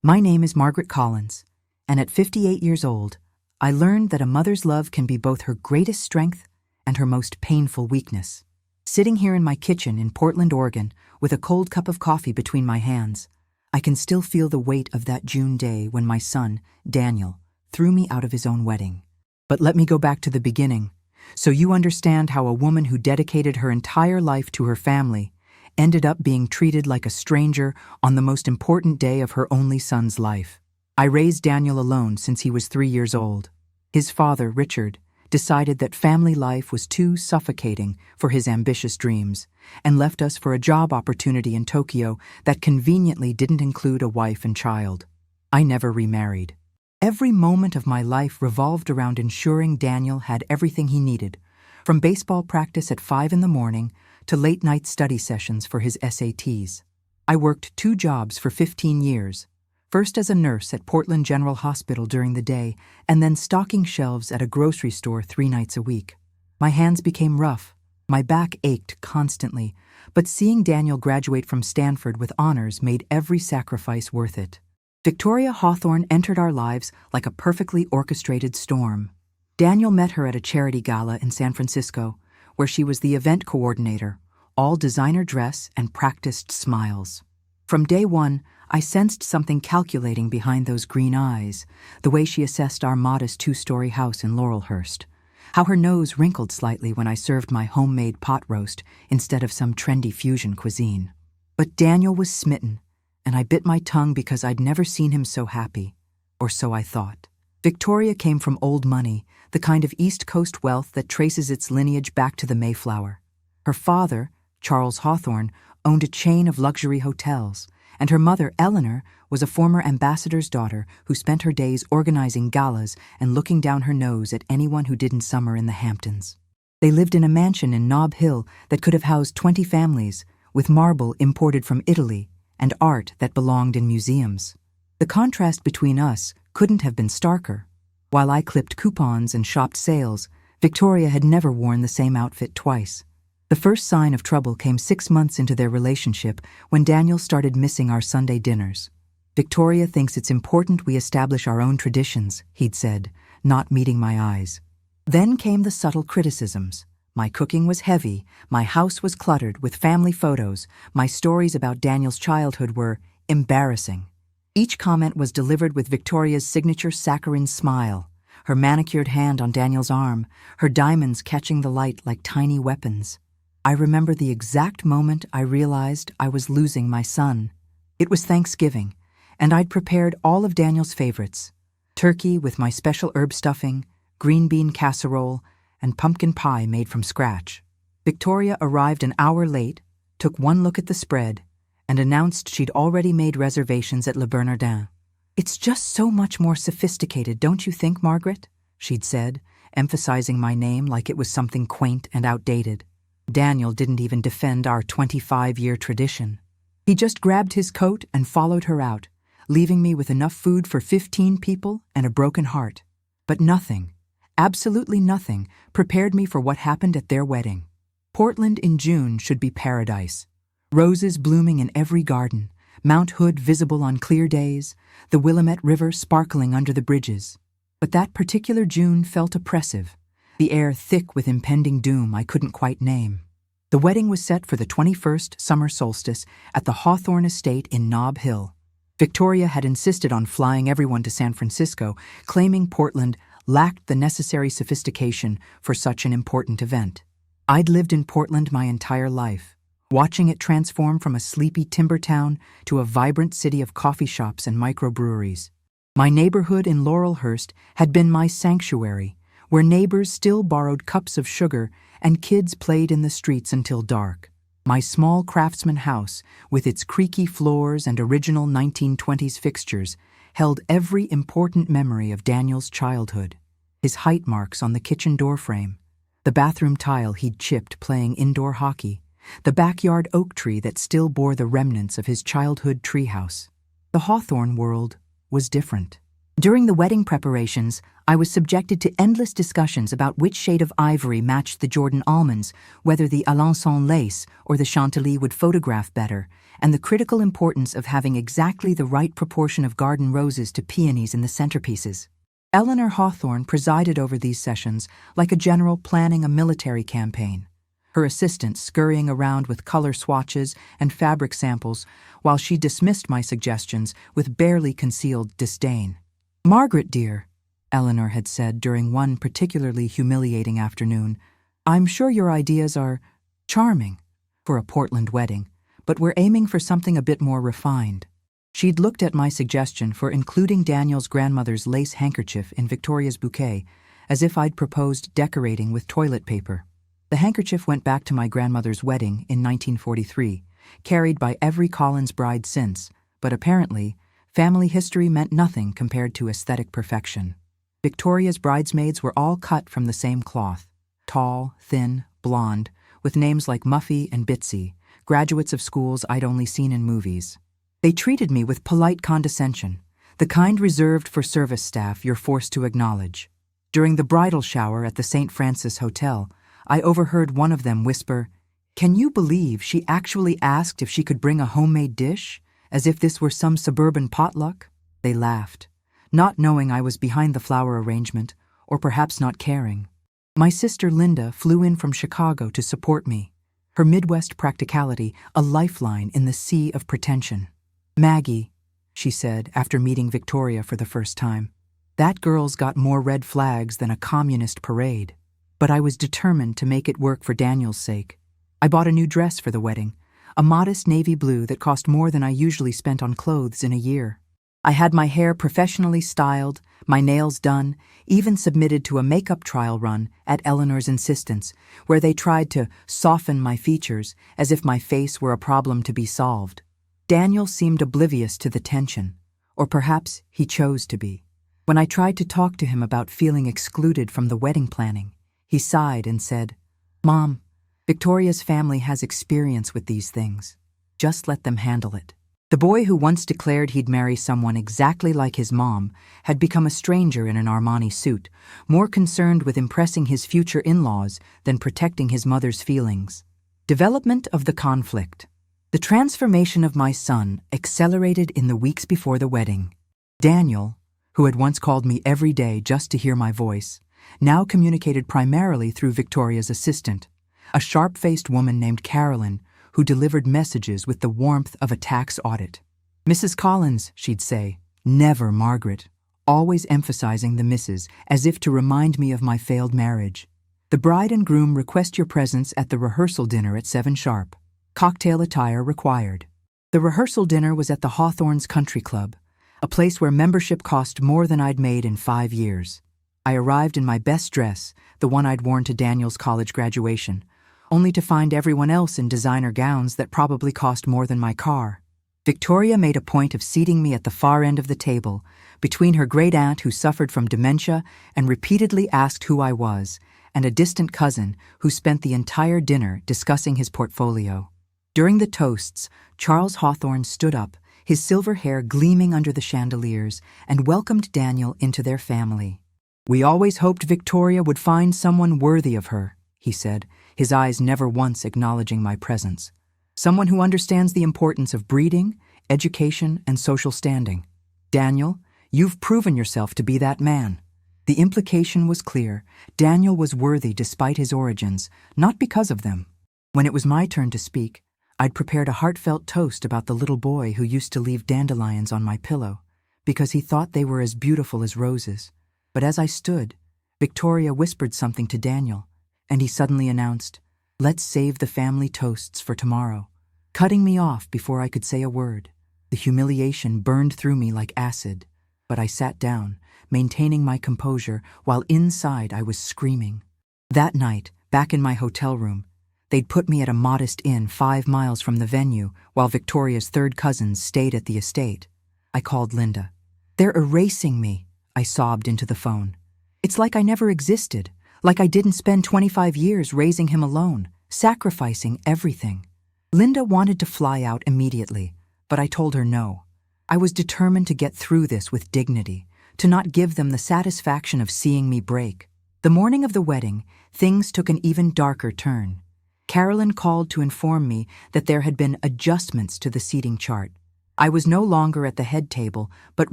My name is Margaret Collins, and at 58 years old, I learned that a mother's love can be both her greatest strength and her most painful weakness. Sitting here in my kitchen in Portland, Oregon, with a cold cup of coffee between my hands, I can still feel the weight of that June day when my son, Daniel, threw me out of his own wedding. But let me go back to the beginning, so you understand how a woman who dedicated her entire life to her family ended up being treated like a stranger on the most important day of her only son's life. I raised Daniel alone since he was 3 years old. His father, Richard, decided that family life was too suffocating for his ambitious dreams and left us for a job opportunity in Tokyo that conveniently didn't include a wife and child. I never remarried. Every moment of my life revolved around ensuring Daniel had everything he needed, from baseball practice at 5 in the morning to late-night study sessions for his SATs. I worked 2 jobs for 15 years, first as a nurse at Portland General Hospital during the day and then stocking shelves at a grocery store 3 nights a week. My hands became rough, my back ached constantly, but seeing Daniel graduate from Stanford with honors made every sacrifice worth it. Victoria Hawthorne entered our lives like a perfectly orchestrated storm. Daniel met her at a charity gala in San Francisco, where she was the event coordinator, all designer dress and practiced smiles. From day one, I sensed something calculating behind those green eyes, the way she assessed our modest 2-story house in Laurelhurst, how her nose wrinkled slightly when I served my homemade pot roast instead of some trendy fusion cuisine. But Daniel was smitten, and I bit my tongue because I'd never seen him so happy, or so I thought. Victoria came from old money, the kind of East Coast wealth that traces its lineage back to the Mayflower. Her father, Charles Hawthorne, owned a chain of luxury hotels, and her mother, Eleanor, was a former ambassador's daughter who spent her days organizing galas and looking down her nose at anyone who didn't summer in the Hamptons. They lived in a mansion in Nob Hill that could have housed 20 families, with marble imported from Italy and art that belonged in museums. The contrast between us couldn't have been starker. While I clipped coupons and shopped sales, Victoria had never worn the same outfit twice. The first sign of trouble came 6 months into their relationship when Daniel started missing our Sunday dinners. Victoria thinks it's important we establish our own traditions, he'd said, not meeting my eyes. Then came the subtle criticisms. My cooking was heavy, my house was cluttered with family photos, my stories about Daniel's childhood were embarrassing. Each comment was delivered with Victoria's signature saccharine smile, her manicured hand on Daniel's arm, her diamonds catching the light like tiny weapons. I remember the exact moment I realized I was losing my son. It was Thanksgiving, and I'd prepared all of Daniel's favorites: turkey with my special herb stuffing, green bean casserole, and pumpkin pie made from scratch. Victoria arrived an hour late, took one look at the spread, and announced she'd already made reservations at Le Bernardin. "It's just so much more sophisticated, don't you think, Margaret?" she'd said, emphasizing my name like it was something quaint and outdated. Daniel didn't even defend our 25-year tradition. He just grabbed his coat and followed her out, leaving me with enough food for 15 people and a broken heart. But nothing, absolutely nothing, prepared me for what happened at their wedding. Portland in June should be paradise. Roses blooming in every garden, Mount Hood visible on clear days, the Willamette River sparkling under the bridges. But that particular June felt oppressive, the air thick with impending doom I couldn't quite name. The wedding was set for the 21st summer solstice at the Hawthorne Estate in Nob Hill. Victoria had insisted on flying everyone to San Francisco, claiming Portland lacked the necessary sophistication for such an important event. I'd lived in Portland my entire life, watching it transform from a sleepy timber town to a vibrant city of coffee shops and microbreweries. My neighborhood in Laurelhurst had been my sanctuary, where neighbors still borrowed cups of sugar and kids played in the streets until dark. My small craftsman house, with its creaky floors and original 1920s fixtures, held every important memory of Daniel's childhood. His height marks on the kitchen doorframe, the bathroom tile he'd chipped playing indoor hockey, the backyard oak tree that still bore the remnants of his childhood treehouse. The Hawthorne world was different. During the wedding preparations, I was subjected to endless discussions about which shade of ivory matched the Jordan almonds, whether the Alençon lace or the Chantilly would photograph better, and the critical importance of having exactly the right proportion of garden roses to peonies in the centerpieces. Eleanor Hawthorne presided over these sessions like a general planning a military campaign, her assistant scurrying around with color swatches and fabric samples while she dismissed my suggestions with barely concealed disdain. "Margaret, dear," Eleanor had said during one particularly humiliating afternoon, "I'm sure your ideas are charming for a Portland wedding, but we're aiming for something a bit more refined." She'd looked at my suggestion for including Daniel's grandmother's lace handkerchief in Victoria's bouquet as if I'd proposed decorating with toilet paper. The handkerchief went back to my grandmother's wedding in 1943, carried by every Collins bride since, but apparently, family history meant nothing compared to aesthetic perfection. Victoria's bridesmaids were all cut from the same cloth, tall, thin, blonde, with names like Muffy and Bitsy, graduates of schools I'd only seen in movies. They treated me with polite condescension, the kind reserved for service staff you're forced to acknowledge. During the bridal shower at the St. Francis Hotel, I overheard one of them whisper, "Can you believe she actually asked if she could bring a homemade dish? As if this were some suburban potluck?" They laughed, not knowing I was behind the flower arrangement, or perhaps not caring. My sister Linda flew in from Chicago to support me, her Midwest practicality a lifeline in the sea of pretension. "Maggie," she said after meeting Victoria for the first time, "that girl's got more red flags than a communist parade." But I was determined to make it work for Daniel's sake. I bought a new dress for the wedding, a modest navy blue that cost more than I usually spent on clothes in a year. I had my hair professionally styled, my nails done, even submitted to a makeup trial run at Eleanor's insistence, where they tried to soften my features as if my face were a problem to be solved. Daniel seemed oblivious to the tension, or perhaps he chose to be. When I tried to talk to him about feeling excluded from the wedding planning, he sighed and said, "Mom, Victoria's family has experience with these things. Just let them handle it." The boy who once declared he'd marry someone exactly like his mom had become a stranger in an Armani suit, more concerned with impressing his future in-laws than protecting his mother's feelings. Development of the conflict. The transformation of my son accelerated in the weeks before the wedding. Daniel, who had once called me every day just to hear my voice, now communicated primarily through Victoria's assistant, a sharp-faced woman named Carolyn, who delivered messages with the warmth of a tax audit. "Mrs. Collins," she'd say, never Margaret, always emphasizing the Mrs. as if to remind me of my failed marriage. "The bride and groom request your presence at the rehearsal dinner at 7 sharp. Cocktail attire required." The rehearsal dinner was at the Hawthorne's Country Club, a place where membership cost more than I'd made in 5 years. I arrived in my best dress, the one I'd worn to Daniel's college graduation, only to find everyone else in designer gowns that probably cost more than my car. Victoria made a point of seating me at the far end of the table, between her great-aunt who suffered from dementia and repeatedly asked who I was, and a distant cousin who spent the entire dinner discussing his portfolio. During the toasts, Charles Hawthorne stood up, his silver hair gleaming under the chandeliers, and welcomed Daniel into their family. "We always hoped Victoria would find someone worthy of her," he said, his eyes never once acknowledging my presence. "Someone who understands the importance of breeding, education, and social standing. Daniel, you've proven yourself to be that man." The implication was clear. Daniel was worthy despite his origins, not because of them. When it was my turn to speak, I'd prepared a heartfelt toast about the little boy who used to leave dandelions on my pillow, because he thought they were as beautiful as roses. But as I stood, Victoria whispered something to Daniel, and he suddenly announced, "Let's save the family toasts for tomorrow," cutting me off before I could say a word. The humiliation burned through me like acid, but I sat down, maintaining my composure while inside I was screaming. That night, back in my hotel room, they'd put me at a modest inn 5 miles from the venue while Victoria's third cousins stayed at the estate. I called Linda. "They're erasing me," I sobbed into the phone. "It's like I never existed. Like I didn't spend 25 years raising him alone, sacrificing everything." Linda wanted to fly out immediately, but I told her no. I was determined to get through this with dignity, to not give them the satisfaction of seeing me break. The morning of the wedding, things took an even darker turn. Carolyn called to inform me that there had been adjustments to the seating chart. I was no longer at the head table, but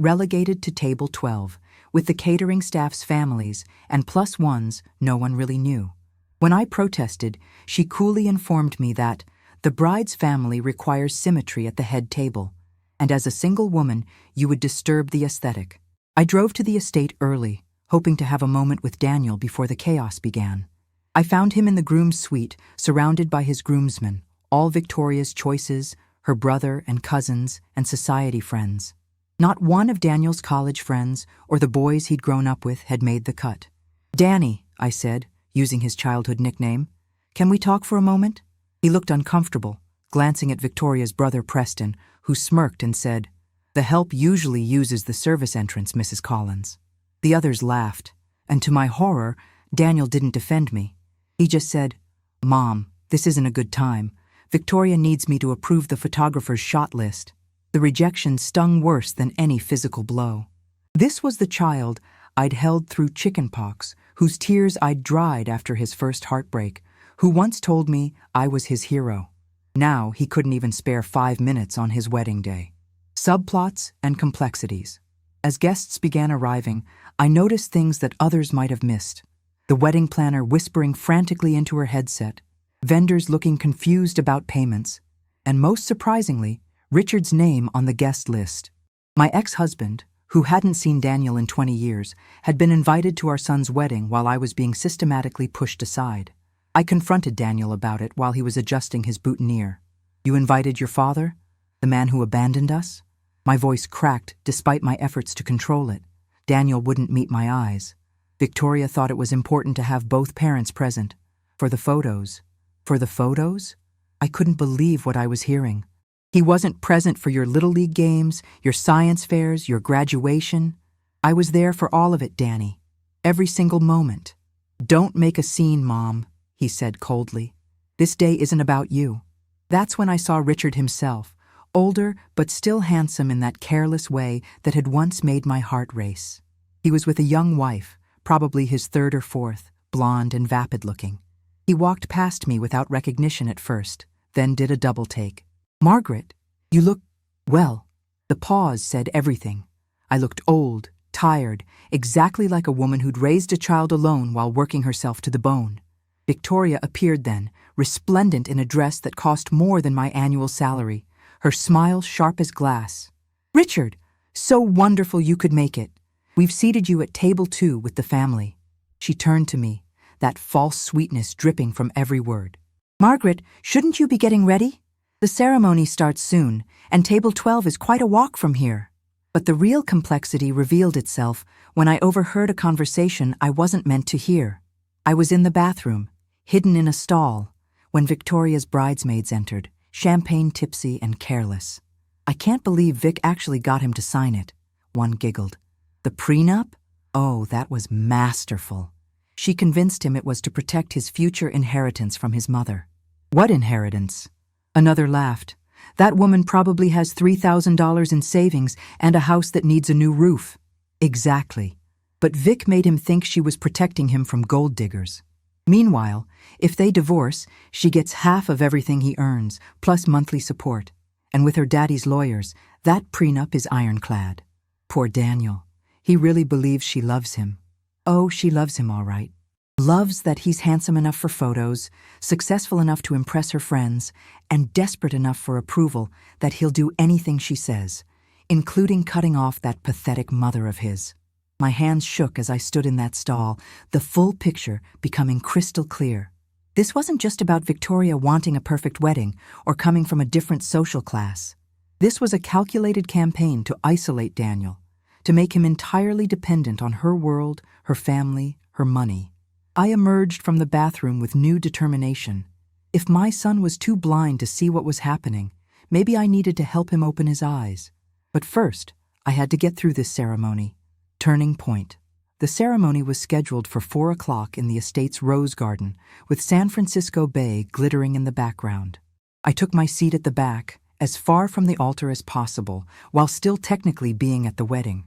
relegated to table 12, with the catering staff's families and plus ones no one really knew. When I protested, she coolly informed me that the bride's family requires symmetry at the head table, and as a single woman, you would disturb the aesthetic. I drove to the estate early, hoping to have a moment with Daniel before the chaos began. I found him in the groom's suite, surrounded by his groomsmen, all Victoria's choices, her brother and cousins, and society friends. Not one of Daniel's college friends or the boys he'd grown up with had made the cut. "Danny," I said, using his childhood nickname, "can we talk for a moment?" He looked uncomfortable, glancing at Victoria's brother Preston, who smirked and said, "The help usually uses the service entrance, Mrs. Collins." The others laughed, and to my horror, Daniel didn't defend me. He just said, "Mom, this isn't a good time. Victoria needs me to approve the photographer's shot list." The rejection stung worse than any physical blow. This was the child I'd held through chickenpox, whose tears I'd dried after his first heartbreak, who once told me I was his hero. Now he couldn't even spare 5 minutes on his wedding day. Subplots and complexities. As guests began arriving, I noticed things that others might have missed. The wedding planner whispering frantically into her headset, vendors looking confused about payments, and most surprisingly, Richard's name on the guest list. My ex-husband, who hadn't seen Daniel in 20 years, had been invited to our son's wedding while I was being systematically pushed aside. I confronted Daniel about it while he was adjusting his boutonniere. "You invited your father? The man who abandoned us?" My voice cracked despite my efforts to control it. Daniel wouldn't meet my eyes. Victoria thought it was important to have both parents present. For the photos. For the photos? I couldn't believe what I was hearing. He wasn't present for your Little League games, your science fairs, your graduation. I was there for all of it, Danny. Every single moment. "Don't make a scene, Mom," he said coldly. "This day isn't about you." That's when I saw Richard himself, older but still handsome in that careless way that had once made my heart race. He was with a young wife, probably his third or fourth, blonde and vapid-looking. He walked past me without recognition at first, then did a double take. "Margaret, you look, well." The pause said everything. I looked old, tired, exactly like a woman who'd raised a child alone while working herself to the bone. Victoria appeared then, resplendent in a dress that cost more than my annual salary, her smile sharp as glass. "Richard, so wonderful you could make it. We've seated you at table 2 with the family." She turned to me, that false sweetness dripping from every word. "Margaret, shouldn't you be getting ready? The ceremony starts soon, and table 12 is quite a walk from here." But the real complexity revealed itself when I overheard a conversation I wasn't meant to hear. I was in the bathroom, hidden in a stall, when Victoria's bridesmaids entered, champagne tipsy and careless. "I can't believe Vic actually got him to sign it," one giggled. "The prenup? Oh, that was masterful. She convinced him it was to protect his future inheritance from his mother." "What inheritance?" Another laughed. "That woman probably has $3,000 in savings and a house that needs a new roof." Exactly. But Vic made him think she was protecting him from gold diggers. Meanwhile, if they divorce, she gets half of everything he earns, plus monthly support. And with her daddy's lawyers, that prenup is ironclad. Poor Daniel. He really believes she loves him. Oh, she loves him all right. Loves that he's handsome enough for photos, successful enough to impress her friends, and desperate enough for approval that he'll do anything she says, including cutting off that pathetic mother of his. My hands shook as I stood in that stall, the full picture becoming crystal clear. This wasn't just about Victoria wanting a perfect wedding or coming from a different social class. This was a calculated campaign to isolate Daniel, to make him entirely dependent on her world, her family, her money. I emerged from the bathroom with new determination. If my son was too blind to see what was happening, maybe I needed to help him open his eyes. But first, I had to get through this ceremony. Turning point. The ceremony was scheduled for 4 o'clock in the estate's rose garden, with San Francisco Bay glittering in the background. I took my seat at the back, as far from the altar as possible, while still technically being at the wedding.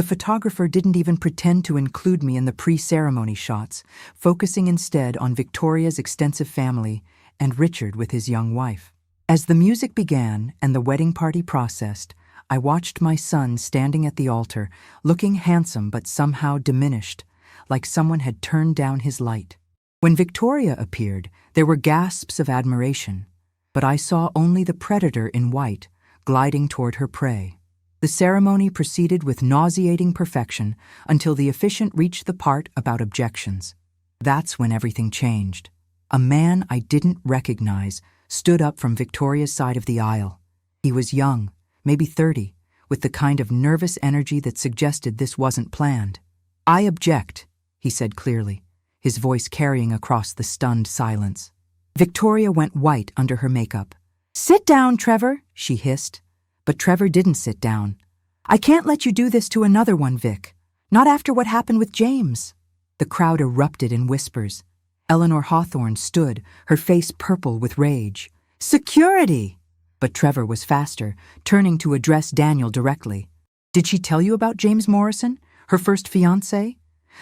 The photographer didn't even pretend to include me in the pre-ceremony shots, focusing instead on Victoria's extensive family and Richard with his young wife. As the music began and the wedding party processed, I watched my son standing at the altar, looking handsome but somehow diminished, like someone had turned down his light. When Victoria appeared, there were gasps of admiration, but I saw only the predator in white, gliding toward her prey. The ceremony proceeded with nauseating perfection until the officiant reached the part about objections. That's when everything changed. A man I didn't recognize stood up from Victoria's side of the aisle. He was young, maybe 30, with the kind of nervous energy that suggested this wasn't planned. "I object," he said clearly, his voice carrying across the stunned silence. Victoria went white under her makeup. "Sit down, Trevor," she hissed. But Trevor didn't sit down. "I can't let you do this to another one, Vic. Not after what happened with James." The crowd erupted in whispers. Eleanor Hawthorne stood, her face purple with rage. "Security!" But Trevor was faster, turning to address Daniel directly. "Did she tell you about James Morrison, her first fiancé?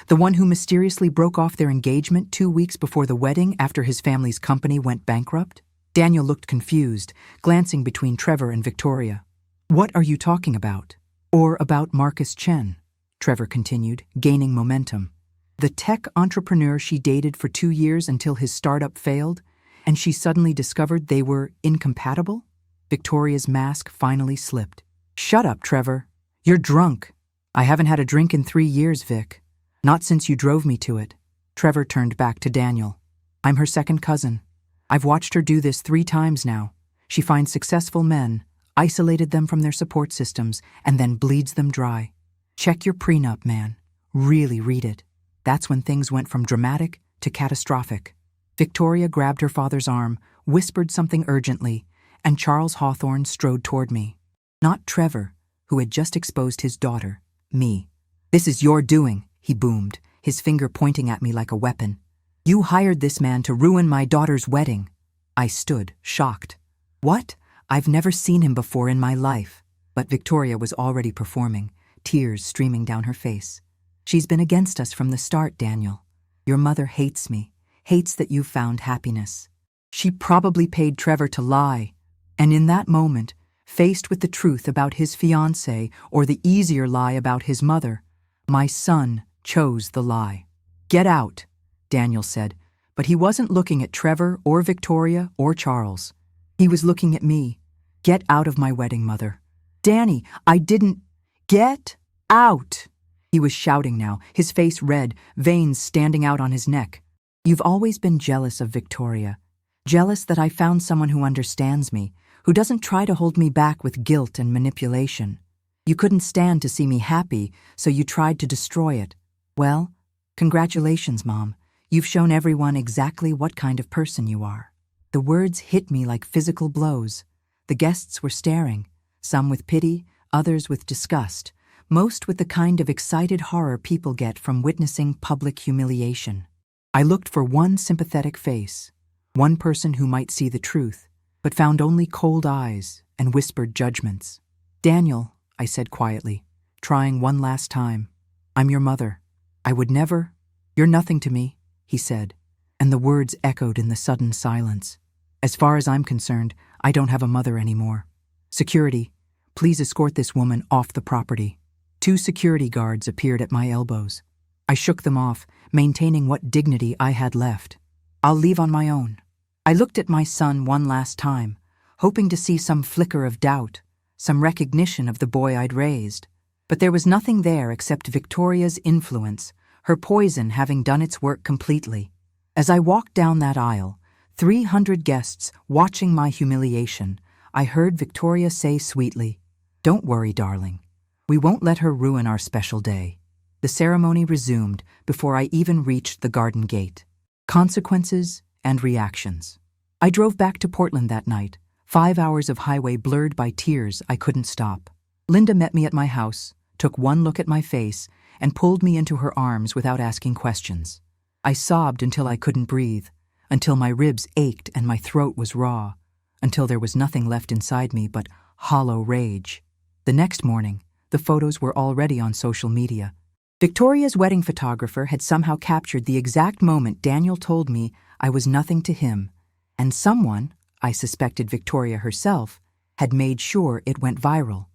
The one who mysteriously broke off their engagement 2 weeks before the wedding after his family's company went bankrupt?" Daniel looked confused, glancing between Trevor and Victoria. "What are you talking about?" "Or about Marcus Chen," Trevor continued, gaining momentum. "The tech entrepreneur she dated for 2 years until his startup failed, and she suddenly discovered they were incompatible?" Victoria's mask finally slipped. "Shut up, Trevor. You're drunk." "I haven't had a drink in 3 years, Vic. Not since you drove me to it." Trevor turned back to Daniel. "I'm her second cousin. I've watched her do this 3 times now. She finds successful men, isolated them from their support systems, and then bleeds them dry. Check your prenup, man. Really read it. That's when things went from dramatic to catastrophic." Victoria grabbed her father's arm, whispered something urgently, and Charles Hawthorne strode toward me. Not Trevor, who had just exposed his daughter, me. "This is your doing," he boomed, his finger pointing at me like a weapon. "You hired this man to ruin my daughter's wedding." I stood, shocked. "What? I've never seen him before in my life." But Victoria was already performing, tears streaming down her face. "She's been against us from the start, Daniel. Your mother hates me, hates that you found happiness. She probably paid Trevor to lie." And in that moment, faced with the truth about his fiancée or the easier lie about his mother, my son chose the lie. "Get out," Daniel said, but he wasn't looking at Trevor or Victoria or Charles. He was looking at me. "Get out of my wedding, Mother." "Danny, I didn't—" "Get out!" He was shouting now, his face red, veins standing out on his neck. "You've always been jealous of Victoria. Jealous that I found someone who understands me, who doesn't try to hold me back with guilt and manipulation. You couldn't stand to see me happy, so you tried to destroy it. Well, congratulations, Mom. You've shown everyone exactly what kind of person you are." The words hit me like physical blows. The guests were staring, some with pity, others with disgust, most with the kind of excited horror people get from witnessing public humiliation. I looked for one sympathetic face, one person who might see the truth, but found only cold eyes and whispered judgments. "Daniel," I said quietly, trying one last time, "I'm your mother. I would never—" "You're nothing to me," he said, and the words echoed in the sudden silence. "As far as I'm concerned, I don't have a mother anymore. Security, please escort this woman off the property." 2 security guards appeared at my elbows. I shook them off, maintaining what dignity I had left. "I'll leave on my own." I looked at my son one last time, hoping to see some flicker of doubt, some recognition of the boy I'd raised. But there was nothing there except Victoria's influence, her poison having done its work completely. As I walked down that aisle, 300 guests watching my humiliation, I heard Victoria say sweetly, "Don't worry, darling. We won't let her ruin our special day." The ceremony resumed before I even reached the garden gate. Consequences and reactions. I drove back to Portland that night, 5 hours of highway blurred by tears I couldn't stop. Linda met me at my house, took one look at my face, and pulled me into her arms without asking questions. I sobbed until I couldn't breathe, until my ribs ached and my throat was raw, until there was nothing left inside me but hollow rage. The next morning, The photos were already on social media. Victoria's wedding photographer had somehow captured the exact moment Daniel told me I was nothing to him, and someone, I suspected Victoria herself, had made sure it went viral.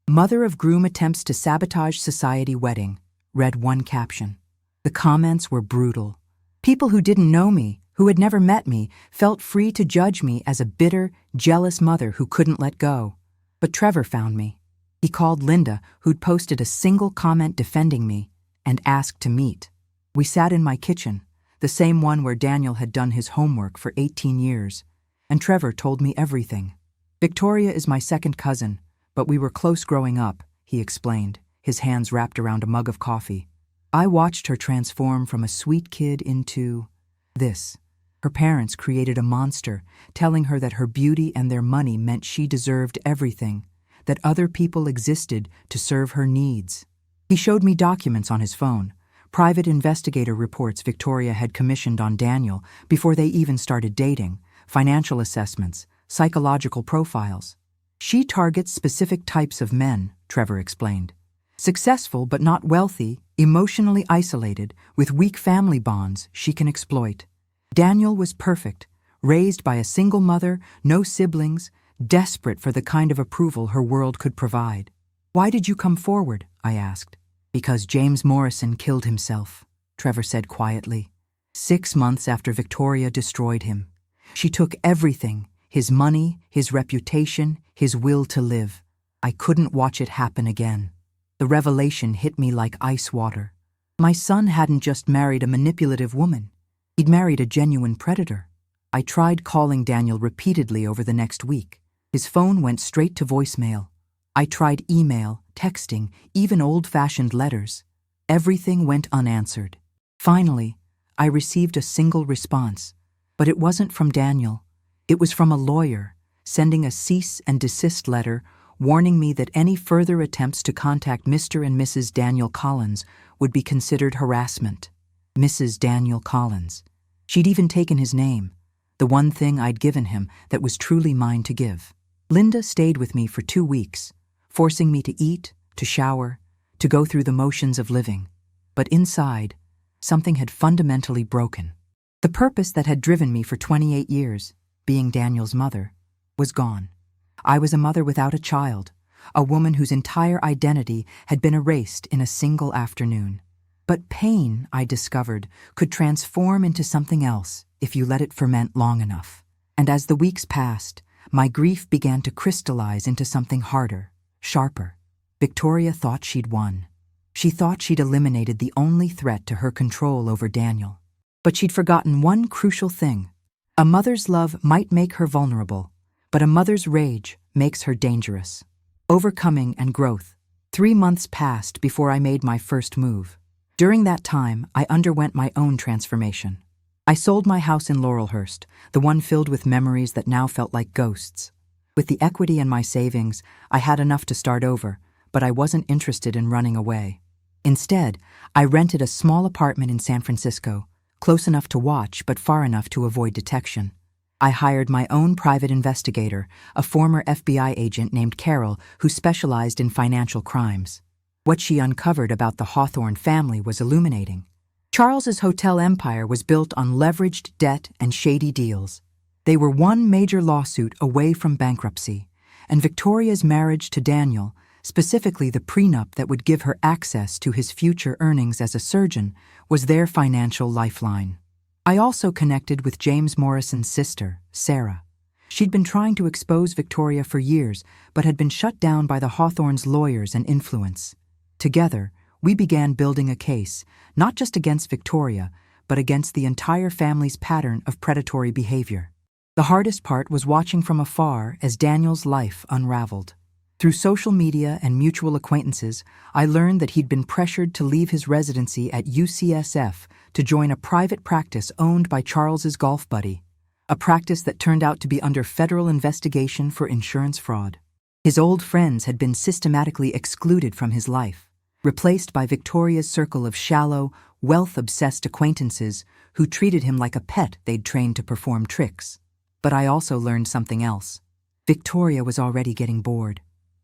"Mother of groom attempts to sabotage society wedding," read one caption. The comments were brutal. People who didn't know me, who had never met me, felt free to judge me as a bitter, jealous mother who couldn't let go. But Trevor found me. He called Linda, who'd posted a single comment defending me, and asked to meet. We sat in my kitchen, the same one where Daniel had done his homework for 18 years, and Trevor told me everything. "Victoria is my second cousin, but we were close growing up," he explained, his hands wrapped around a mug of coffee. "I watched her transform from a sweet kid into this. Her parents created a monster, telling her that her beauty and their money meant she deserved everything, that other people existed to serve her needs." He showed me documents on his phone, private investigator reports Victoria had commissioned on Daniel before they even started dating, financial assessments, psychological profiles. "She targets specific types of men," Trevor explained. "Successful but not wealthy, emotionally isolated, with weak family bonds she can exploit." Daniel was perfect, raised by a single mother, no siblings, desperate for the kind of approval her world could provide. "Why did you come forward?" I asked. "Because James Morrison killed himself," Trevor said quietly. 6 months after Victoria destroyed him. She took everything, his money, his reputation, his will to live. I couldn't watch it happen again. The revelation hit me like ice water. My son hadn't just married a manipulative woman. He'd married a genuine predator. I tried calling Daniel repeatedly over the next week. His phone went straight to voicemail. I tried email, texting, even old-fashioned letters. Everything went unanswered. Finally, I received a single response, but it wasn't from Daniel. It was from a lawyer, sending a cease and desist letter warning me that any further attempts to contact Mr. and Mrs. Daniel Collins would be considered harassment. Mrs. Daniel Collins. She'd even taken his name, the one thing I'd given him that was truly mine to give. Linda stayed with me for 2 weeks, forcing me to eat, to shower, to go through the motions of living. But inside, something had fundamentally broken. The purpose that had driven me for 28 years, being Daniel's mother, was gone. I was a mother without a child, a woman whose entire identity had been erased in a single afternoon. But pain, I discovered, could transform into something else if you let it ferment long enough. And as the weeks passed, my grief began to crystallize into something harder, sharper. Victoria thought she'd won. She thought she'd eliminated the only threat to her control over Daniel. But she'd forgotten one crucial thing. A mother's love might make her vulnerable, but a mother's rage makes her dangerous. Overcoming and growth. 3 months passed before I made my first move. During that time, I underwent my own transformation. I sold my house in Laurelhurst, the one filled with memories that now felt like ghosts. With the equity in my savings, I had enough to start over, but I wasn't interested in running away. Instead, I rented a small apartment in San Francisco, close enough to watch but far enough to avoid detection. I hired my own private investigator, a former FBI agent named Carol who specialized in financial crimes. What she uncovered about the Hawthorne family was illuminating. Charles's hotel empire was built on leveraged debt and shady deals. They were one major lawsuit away from bankruptcy, and Victoria's marriage to Daniel, specifically the prenup that would give her access to his future earnings as a surgeon, was their financial lifeline. I also connected with James Morrison's sister, Sarah. She'd been trying to expose Victoria for years, but had been shut down by the Hawthornes' lawyers and influence. Together, we began building a case, not just against Victoria, but against the entire family's pattern of predatory behavior. The hardest part was watching from afar as Daniel's life unraveled. Through social media and mutual acquaintances, I learned that he'd been pressured to leave his residency at UCSF to join a private practice owned by Charles's golf buddy, a practice that turned out to be under federal investigation for insurance fraud. His old friends had been systematically excluded from his life, replaced by Victoria's circle of shallow, wealth-obsessed acquaintances who treated him like a pet they'd trained to perform tricks. But I also learned something else. Victoria was already getting bored.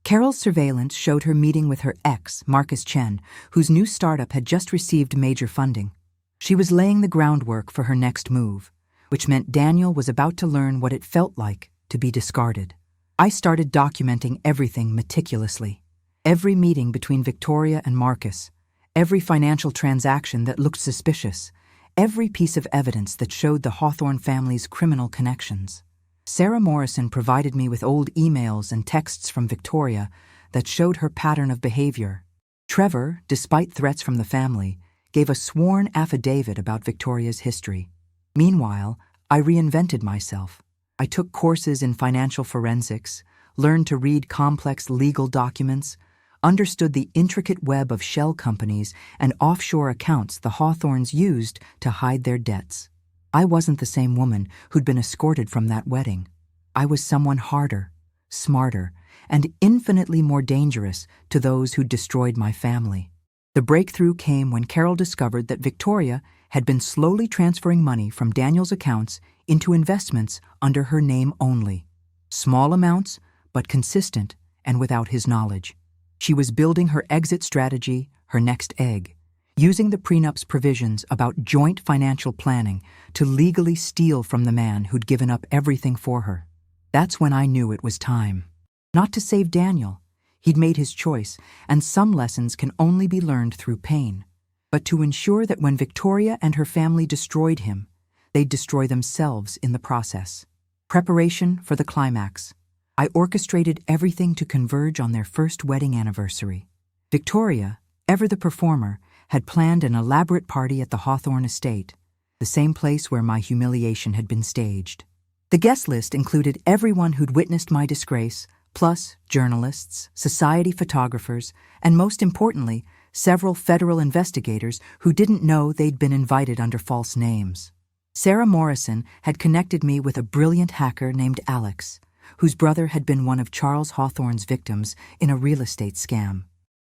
Carol's surveillance showed her meeting with her ex, Marcus Chen, whose new startup had just received major funding. She was laying the groundwork for her next move, which meant Daniel was about to learn what it felt like to be discarded. I started documenting everything meticulously. Every meeting between Victoria and Marcus, every financial transaction that looked suspicious, every piece of evidence that showed the Hawthorne family's criminal connections. Sarah Morrison provided me with old emails and texts from Victoria that showed her pattern of behavior. Trevor, despite threats from the family, gave a sworn affidavit about Victoria's history. Meanwhile, I reinvented myself. I took courses in financial forensics, learned to read complex legal documents, understood the intricate web of shell companies and offshore accounts the Hawthornes used to hide their debts. I wasn't the same woman who'd been escorted from that wedding. I was someone harder, smarter, and infinitely more dangerous to those who'd destroyed my family. The breakthrough came when Carol discovered that Victoria had been slowly transferring money from Daniel's accounts into investments under her name only. Small amounts, but consistent and without his knowledge. She was building her exit strategy, her next egg, using the prenup's provisions about joint financial planning to legally steal from the man who'd given up everything for her. That's when I knew it was time. Not to save Daniel. He'd made his choice, and some lessons can only be learned through pain. But to ensure that when Victoria and her family destroyed him, they'd destroy themselves in the process. Preparation for the climax. I orchestrated everything to converge on their first wedding anniversary. Victoria, ever the performer, had planned an elaborate party at the Hawthorne estate, the same place where my humiliation had been staged. The guest list included everyone who'd witnessed my disgrace, plus journalists, society photographers, and most importantly, several federal investigators who didn't know they'd been invited under false names. Sarah Morrison had connected me with a brilliant hacker named Alex, whose brother had been one of Charles Hawthorne's victims in a real estate scam.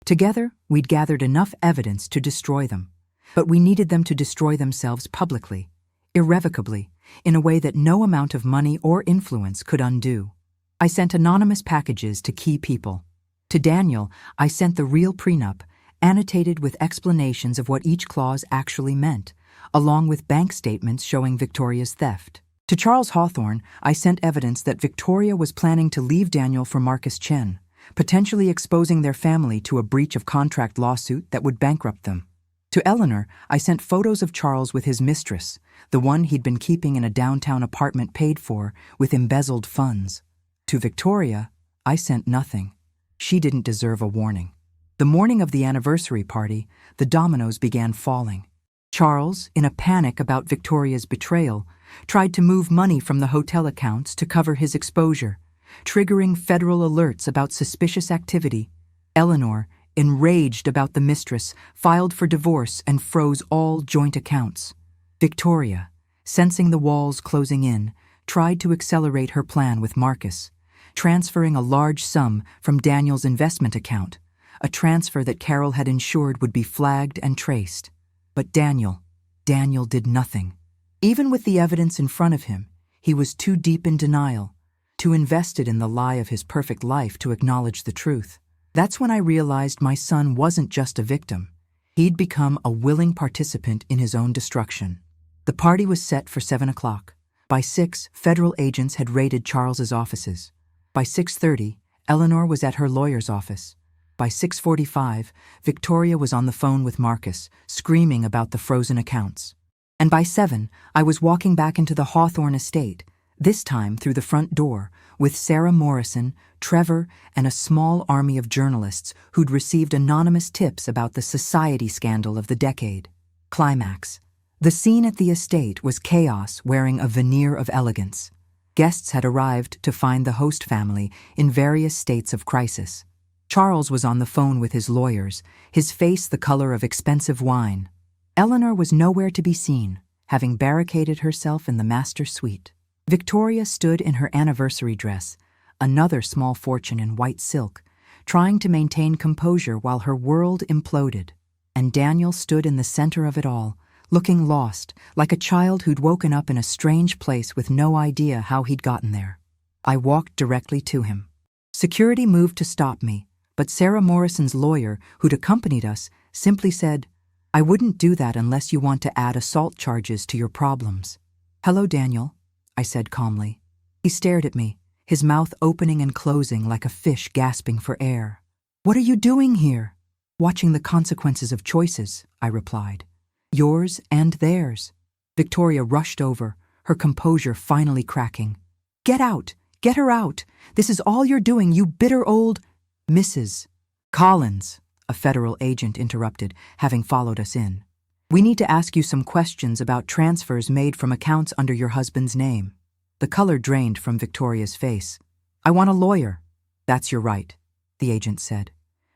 Together, we'd gathered enough evidence to destroy them, but we needed them to destroy themselves publicly, irrevocably, in a way that no amount of money or influence could undo. I sent anonymous packages to key people. To Daniel, I sent the real prenup, annotated with explanations of what each clause actually meant, along with bank statements showing Victoria's theft. To Charles Hawthorne, I sent evidence that Victoria was planning to leave Daniel for Marcus Chen, potentially exposing their family to a breach of contract lawsuit that would bankrupt them. To Eleanor, I sent photos of Charles with his mistress, the one he'd been keeping in a downtown apartment paid for with embezzled funds. To Victoria, I sent nothing. She didn't deserve a warning. The morning of the anniversary party, the dominoes began falling. Charles, in a panic about Victoria's betrayal, tried to move money from the hotel accounts to cover his exposure, triggering federal alerts about suspicious activity. Eleanor, enraged about the mistress, filed for divorce and froze all joint accounts. Victoria, sensing the walls closing in, tried to accelerate her plan with Marcus, transferring a large sum from Daniel's investment account, a transfer that Carol had ensured would be flagged and traced. But Daniel did nothing. Even with the evidence in front of him, he was too deep in denial, too invested in the lie of his perfect life to acknowledge the truth. That's when I realized my son wasn't just a victim. He'd become a willing participant in his own destruction. The party was set for 7 o'clock. By 6, federal agents had raided Charles's offices. By 6:30, Eleanor was at her lawyer's office. By 6:45, Victoria was on the phone with Marcus, screaming about the frozen accounts. And by 7, I was walking back into the Hawthorne estate, this time through the front door, with Sarah Morrison, Trevor, and a small army of journalists who'd received anonymous tips about the society scandal of the decade. Climax. The scene at the estate was chaos wearing a veneer of elegance. Guests had arrived to find the host family in various states of crisis. Charles was on the phone with his lawyers, his face the color of expensive wine. Eleanor was nowhere to be seen, having barricaded herself in the master suite. Victoria stood in her anniversary dress, another small fortune in white silk, trying to maintain composure while her world imploded. And Daniel stood in the center of it all, looking lost, like a child who'd woken up in a strange place with no idea how he'd gotten there. I walked directly to him. Security moved to stop me, but Sarah Morrison's lawyer, who'd accompanied us, simply said, "I wouldn't do that unless you want to add assault charges to your problems." "Hello, Daniel," I said calmly. He stared at me, his mouth opening and closing like a fish gasping for air. "What are you doing here?" "Watching the consequences of choices," I replied. "Yours and theirs." Victoria rushed over, her composure finally cracking. "Get out! Get her out! This is all you're doing, you bitter old—" "Mrs. Collins," a federal agent interrupted, having followed us in. "We need to ask you some questions about transfers made from accounts under your husband's name." The color drained from Victoria's face. "I want a lawyer." "That's your right," the agent said.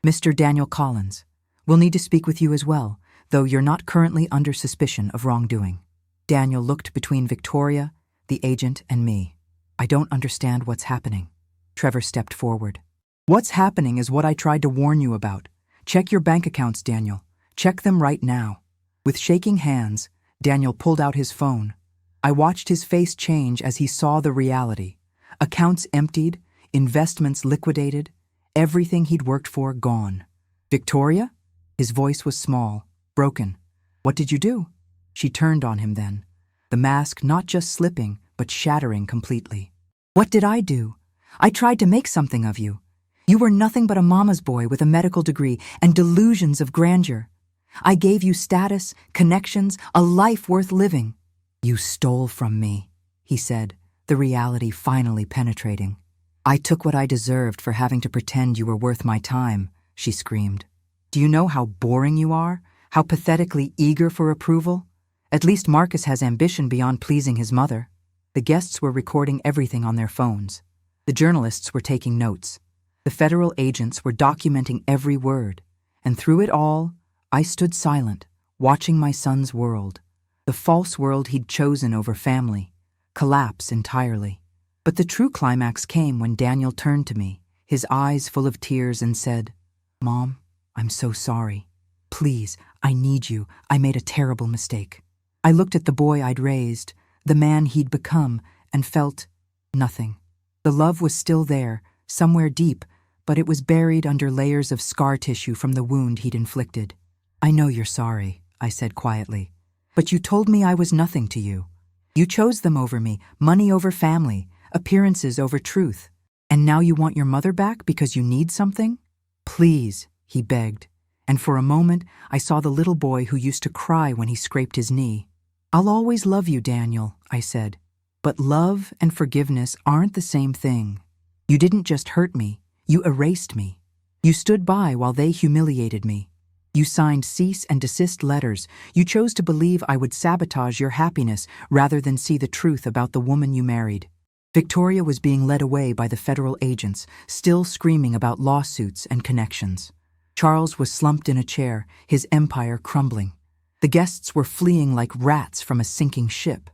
"Mr. Daniel Collins, we'll need to speak with you as well, though you're not currently under suspicion of wrongdoing." Daniel looked between Victoria, the agent, and me. "I don't understand what's happening." Trevor stepped forward. "What's happening is what I tried to warn you about. Check your bank accounts, Daniel. Check them right now." With shaking hands, Daniel pulled out his phone. I watched his face change as he saw the reality. Accounts emptied, investments liquidated, everything he'd worked for gone. "Victoria?" His voice was small, broken. "What did you do?" She turned on him then, the mask not just slipping, but shattering completely. "What did I do? I tried to make something of you. You were nothing but a mama's boy with a medical degree and delusions of grandeur. I gave you status, connections, a life worth living. You stole from me," he said, the reality finally penetrating. "I took what I deserved for having to pretend you were worth my time," she screamed. "Do you know how boring you are? How pathetically eager for approval? At least Marcus has ambition beyond pleasing his mother." The guests were recording everything on their phones. The journalists were taking notes. The federal agents were documenting every word. And through it all, I stood silent, watching my son's world, the false world he'd chosen over family, collapse entirely. But the true climax came when Daniel turned to me, his eyes full of tears, and said, "Mom, I'm so sorry. Please, I need you. I made a terrible mistake." I looked at the boy I'd raised, the man he'd become, and felt nothing. The love was still there, somewhere deep, but it was buried under layers of scar tissue from the wound he'd inflicted. "I know you're sorry," I said quietly. "But you told me I was nothing to you. You chose them over me, money over family, appearances over truth. And now you want your mother back because you need something?" "Please," he begged, and for a moment I saw the little boy who used to cry when he scraped his knee. "I'll always love you, Daniel," I said. "But love and forgiveness aren't the same thing. You didn't just hurt me, you erased me. You stood by while they humiliated me. You signed cease and desist letters. You chose to believe I would sabotage your happiness rather than see the truth about the woman you married." Victoria was being led away by the federal agents, still screaming about lawsuits and connections. Charles was slumped in a chair, his empire crumbling. The guests were fleeing like rats from a sinking ship.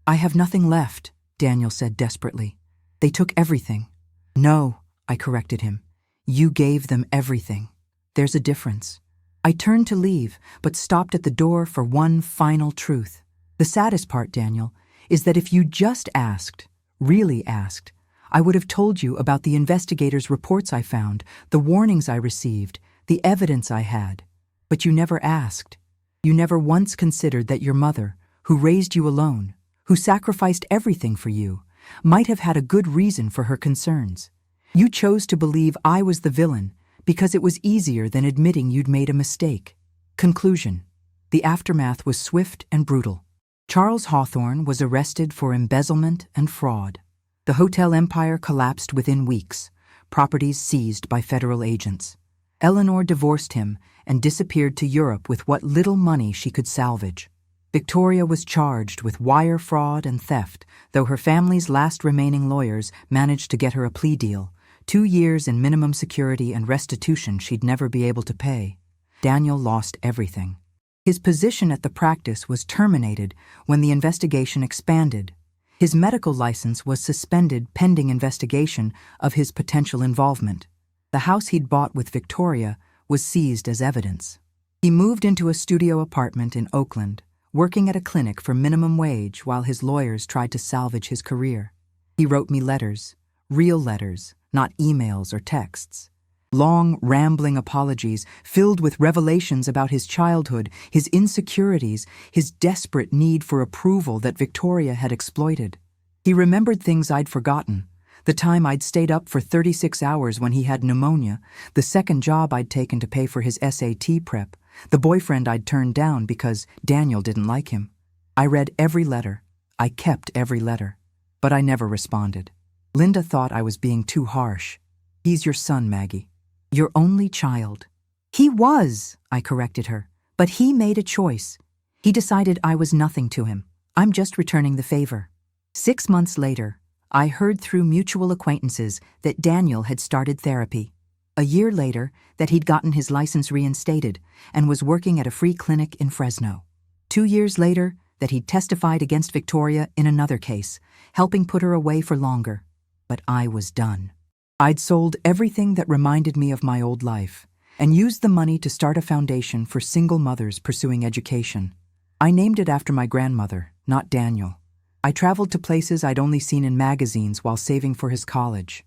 "I have nothing left," Daniel said desperately. "They took everything." "No," I corrected him. "You gave them everything. There's a difference." I turned to leave, but stopped at the door for one final truth. The saddest part, Daniel, is that if you just asked, really asked, I would have told you about the investigators' reports I found, the warnings I received, the evidence I had. But you never asked. You never once considered that your mother, who raised you alone, who sacrificed everything for you, might have had a good reason for her concerns. You chose to believe I was the villain because it was easier than admitting you'd made a mistake. Conclusion. The aftermath was swift and brutal. Charles Hawthorne was arrested for embezzlement and fraud. The hotel empire collapsed within weeks, properties seized by federal agents. Eleanor divorced him and disappeared to Europe with what little money she could salvage. Victoria was charged with wire fraud and theft, though her family's last remaining lawyers managed to get her a plea deal, 2 years in minimum security and restitution she'd never be able to pay. Daniel lost everything. His position at the practice was terminated when the investigation expanded. His medical license was suspended pending investigation of his potential involvement. The house he'd bought with Victoria was seized as evidence. He moved into a studio apartment in Oakland, working at a clinic for minimum wage while his lawyers tried to salvage his career. He wrote me letters, real letters, not emails or texts. Long, rambling apologies filled with revelations about his childhood, his insecurities, his desperate need for approval that Victoria had exploited. He remembered things I'd forgotten. The time I'd stayed up for 36 hours when he had pneumonia, the second job I'd taken to pay for his SAT prep, the boyfriend I'd turned down because Daniel didn't like him. I read every letter. I kept every letter. But I never responded. Linda thought I was being too harsh. He's your son, Maggie. Your only child. He was, I corrected her, but he made a choice. He decided I was nothing to him. I'm just returning the favor. 6 months later, I heard through mutual acquaintances that Daniel had started therapy. A year later, that he'd gotten his license reinstated and was working at a free clinic in Fresno. 2 years later, that he'd testified against Victoria in another case, helping put her away for longer. But I was done. I'd sold everything that reminded me of my old life and used the money to start a foundation for single mothers pursuing education. I named it after my grandmother, not Daniel. I traveled to places I'd only seen in magazines while saving for his college.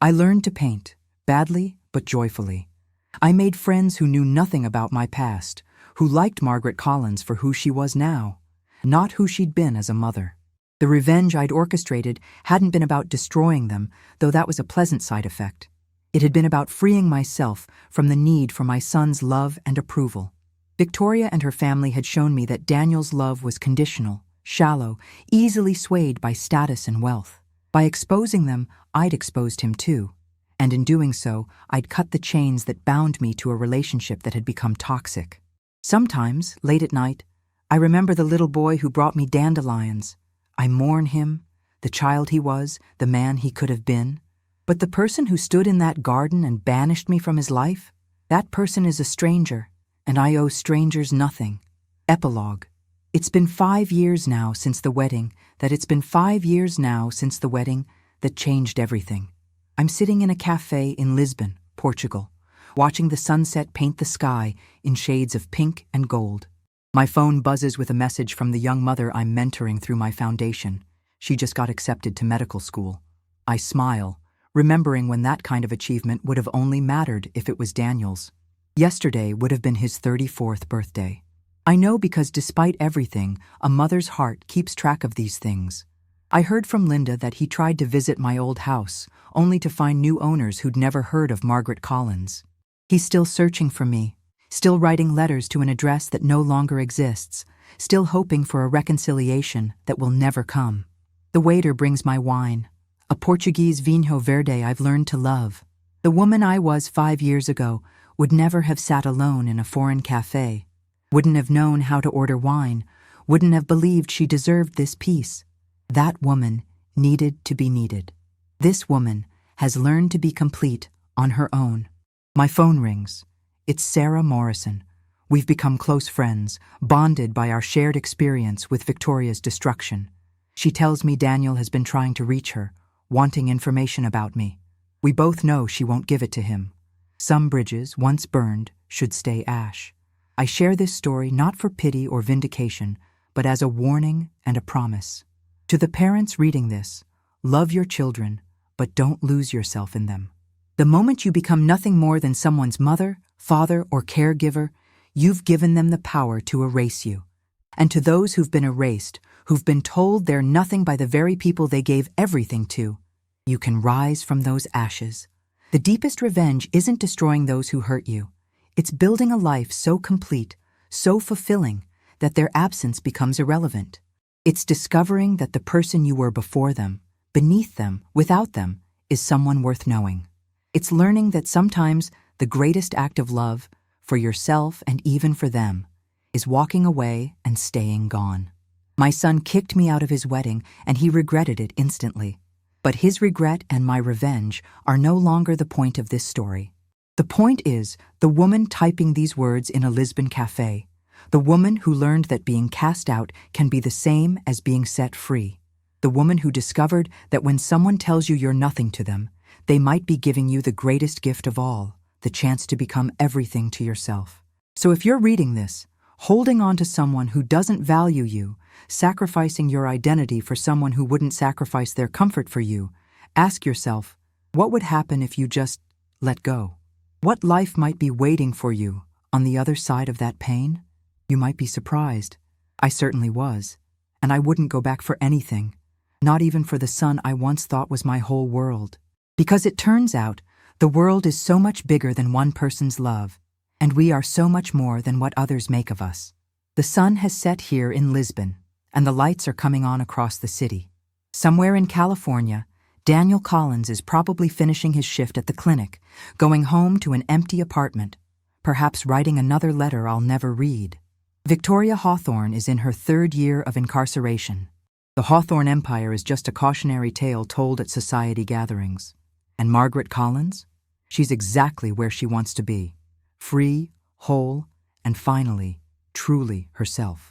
I learned to paint, badly but joyfully. I made friends who knew nothing about my past, who liked Margaret Collins for who she was now, not who she'd been as a mother. The revenge I'd orchestrated hadn't been about destroying them, though that was a pleasant side effect. It had been about freeing myself from the need for my son's love and approval. Victoria and her family had shown me that Daniel's love was conditional, shallow, easily swayed by status and wealth. By exposing them, I'd exposed him too. And in doing so, I'd cut the chains that bound me to a relationship that had become toxic. Sometimes, late at night, I remember the little boy who brought me dandelions. I mourn him, the child he was, the man he could have been. But the person who stood in that garden and banished me from his life, that person is a stranger, and I owe strangers nothing. Epilogue. It's been 5 years now since the wedding that changed everything. I'm sitting in a cafe in Lisbon, Portugal, watching the sunset paint the sky in shades of pink and gold. My phone buzzes with a message from the young mother I'm mentoring through my foundation. She just got accepted to medical school. I smile, remembering when that kind of achievement would have only mattered if it was Daniel's. Yesterday would have been his 34th birthday. I know because despite everything, a mother's heart keeps track of these things. I heard from Linda that he tried to visit my old house, only to find new owners who'd never heard of Margaret Collins. He's still searching for me, still writing letters to an address that no longer exists, still hoping for a reconciliation that will never come. The waiter brings my wine, a Portuguese vinho verde I've learned to love. The woman I was 5 years ago would never have sat alone in a foreign cafe, wouldn't have known how to order wine, wouldn't have believed she deserved this peace. That woman needed to be needed. This woman has learned to be complete on her own. My phone rings. It's Sarah Morrison. We've become close friends, bonded by our shared experience with Victoria's destruction. She tells me Daniel has been trying to reach her, wanting information about me. We both know she won't give it to him. Some bridges, once burned, should stay ash. I share this story not for pity or vindication, but as a warning and a promise. To the parents reading this, love your children, but don't lose yourself in them. The moment you become nothing more than someone's mother, father, or caregiver, you've given them the power to erase you. And to those who've been erased, who've been told they're nothing by the very people they gave everything to, you can rise from those ashes. The deepest revenge isn't destroying those who hurt you. It's building a life so complete, so fulfilling, that their absence becomes irrelevant. It's discovering that the person you were before them, beneath them, without them, is someone worth knowing. It's learning that sometimes the greatest act of love, for yourself and even for them, is walking away and staying gone. My son kicked me out of his wedding, and he regretted it instantly. But his regret and my revenge are no longer the point of this story. The point is the woman typing these words in a Lisbon cafe, the woman who learned that being cast out can be the same as being set free, the woman who discovered that when someone tells you you're nothing to them, they might be giving you the greatest gift of all, the chance to become everything to yourself. So if you're reading this, holding on to someone who doesn't value you, sacrificing your identity for someone who wouldn't sacrifice their comfort for you, ask yourself, What would happen if you just let go? What life might be waiting for you on the other side of that pain? You might be surprised. I certainly was. And I wouldn't go back for anything, not even for the son I once thought was my whole world. Because it turns out, the world is so much bigger than one person's love, and we are so much more than what others make of us. The sun has set here in Lisbon, and the lights are coming on across the city. Somewhere in California, Daniel Collins is probably finishing his shift at the clinic, going home to an empty apartment, perhaps writing another letter I'll never read. Victoria Hawthorne is in her 3rd year of incarceration. The Hawthorne Empire is just a cautionary tale told at society gatherings. And Margaret Collins? She's exactly where she wants to be. Free, whole, and finally, truly herself.